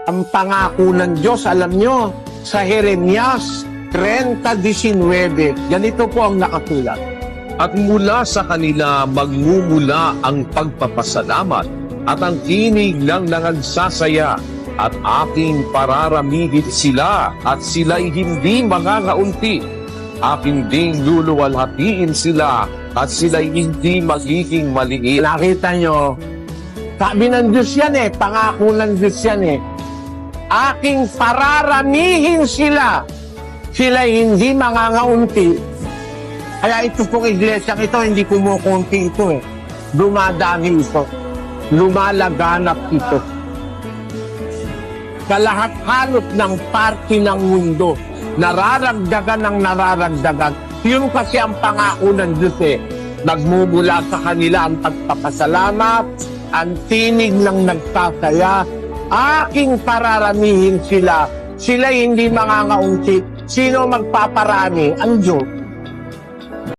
Ang pangako ng Diyos, alam nyo, sa Jeremias 30:19, ganito po ang nakasulat. At mula sa kanila magmumula ang pagpapasalamat at ang tinig ng nangagsasaya at aking pararamihin sila at sila'y hindi mangangaunti. Aking ding luluwalhatiin sila at sila'y hindi magiging maliit. Nakita nyo, sabi ng Diyos yan pangako ng Diyos yan aking pararamihin sila, sila'y hindi mangangaunti. Kaya ito pong iglesia ito, hindi kumukunti ito dumadami ito, lumalaganap ito. Kalahat-halot ng parte ng mundo, nararagdagan ng nararagdagan. Yun kasi ang pangako ng Diyos nagmumula sa kanila ang pagpapasalamat, ang tinig ng nagsasaya, aking pararamihin sila, sila hindi mangangaunti. Sino magpaparami? Ang Diyos.